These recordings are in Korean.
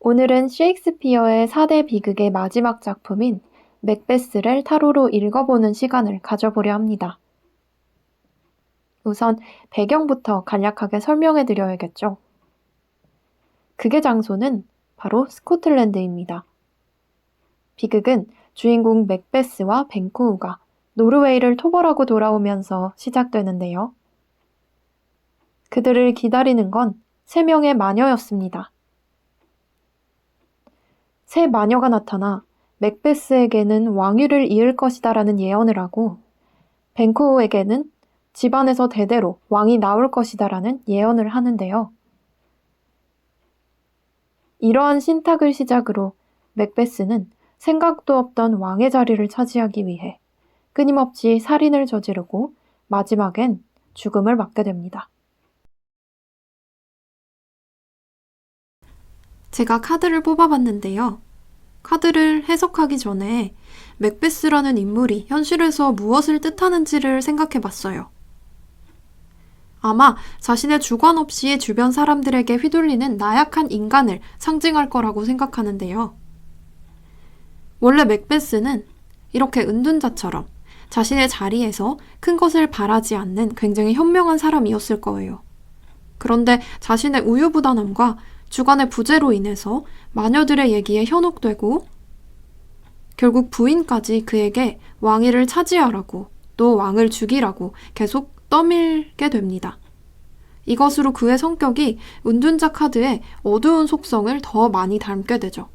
오늘은 셰익스피어의 4대 비극의 마지막 작품인 맥베스를 타로로 읽어보는 시간을 가져보려 합니다. 우선 배경부터 간략하게 설명해 드려야겠죠. 극의 장소는 바로 스코틀랜드입니다. 비극은 주인공 맥베스와 벤코우가 노르웨이를 토벌하고 돌아오면서 시작되는데요. 그들을 기다리는 건 3명의 마녀였습니다. 새 마녀가 나타나 맥베스에게는 왕위를 이을 것이다라는 예언을 하고 벤코우에게는 집안에서 대대로 왕이 나올 것이다라는 예언을 하는데요. 이러한 신탁을 시작으로 맥베스는 생각도 없던 왕의 자리를 차지하기 위해 끊임없이 살인을 저지르고 마지막엔 죽음을 맞게 됩니다. 제가 카드를 뽑아봤는데요. 카드를 해석하기 전에 맥베스라는 인물이 현실에서 무엇을 뜻하는지를 생각해봤어요. 아마 자신의 주관 없이 주변 사람들에게 휘둘리는 나약한 인간을 상징할 거라고 생각하는데요. 원래 맥베스는 이렇게 은둔자처럼 자신의 자리에서 큰 것을 바라지 않는 굉장히 현명한 사람이었을 거예요. 그런데 자신의 우유부단함과 주관의 부재로 인해서 마녀들의 얘기에 현혹되고 결국 부인까지 그에게 왕위를 차지하라고 또 왕을 죽이라고 계속 떠밀게 됩니다. 이것으로 그의 성격이 은둔자 카드의 어두운 속성을 더 많이 닮게 되죠.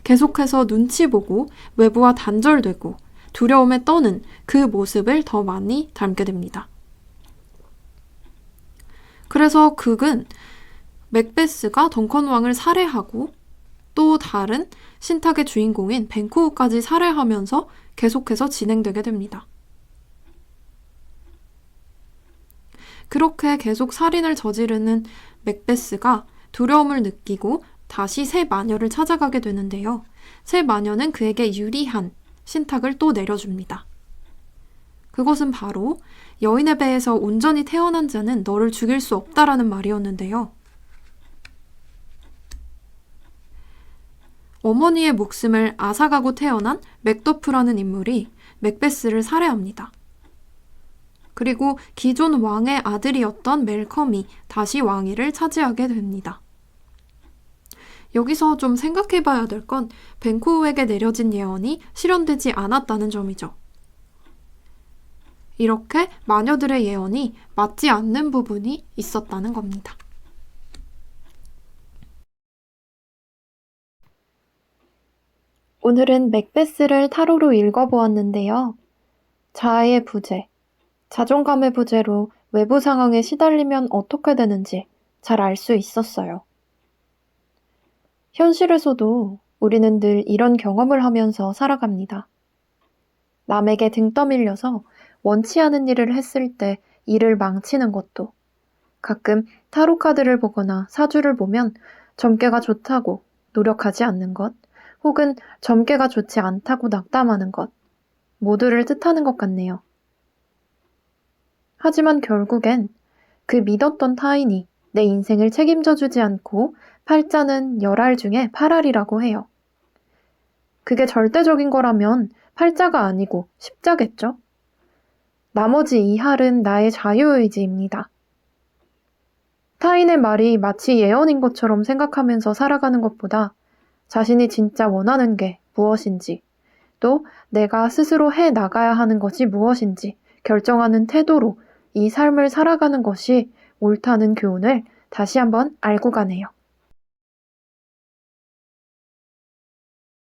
계속해서 눈치 보고 외부와 단절되고 두려움에 떠는 그 모습을 더 많이 닮게 됩니다. 그래서 극은 맥베스가 덩컨 왕을 살해하고 또 다른 신탁의 주인공인 벤코우까지 살해하면서 계속해서 진행되게 됩니다. 그렇게 계속 살인을 저지르는 맥베스가 두려움을 느끼고 다시 새 마녀를 찾아가게 되는데요. 새 마녀는 그에게 유리한 신탁을 또 내려줍니다. 그것은 바로 여인의 배에서 온전히 태어난 자는 너를 죽일 수 없다라는 말이었는데요. 어머니의 목숨을 앗아가고 태어난 맥더프라는 인물이 맥베스를 살해합니다. 그리고 기존 왕의 아들이었던 멜컴이 다시 왕위를 차지하게 됩니다. 여기서 좀 생각해봐야 될 건 벤코우에게 내려진 예언이 실현되지 않았다는 점이죠. 이렇게 마녀들의 예언이 맞지 않는 부분이 있었다는 겁니다. 오늘은 맥베스를 타로로 읽어보았는데요. 자아의 부재, 자존감의 부재로 외부 상황에 시달리면 어떻게 되는지 잘 알 수 있었어요. 현실에서도 우리는 늘 이런 경험을 하면서 살아갑니다. 남에게 등 떠밀려서 원치 않은 일을 했을 때 일을 망치는 것도, 가끔 타로 카드를 보거나 사주를 보면 점괘가 좋다고 노력하지 않는 것, 혹은 점괘가 좋지 않다고 낙담하는 것, 모두를 뜻하는 것 같네요. 하지만 결국엔 그 믿었던 타인이 내 인생을 책임져 주지 않고 팔자는 10알 중에 8알이라고 해요. 그게 절대적인 거라면 팔자가 아니고 십자겠죠? 나머지 2할은 나의 자유의지입니다. 타인의 말이 마치 예언인 것처럼 생각하면서 살아가는 것보다 자신이 진짜 원하는 게 무엇인지, 또 내가 스스로 해 나가야 하는 것이 무엇인지 결정하는 태도로 이 삶을 살아가는 것이 옳다는 교훈을 다시 한번 알고 가네요.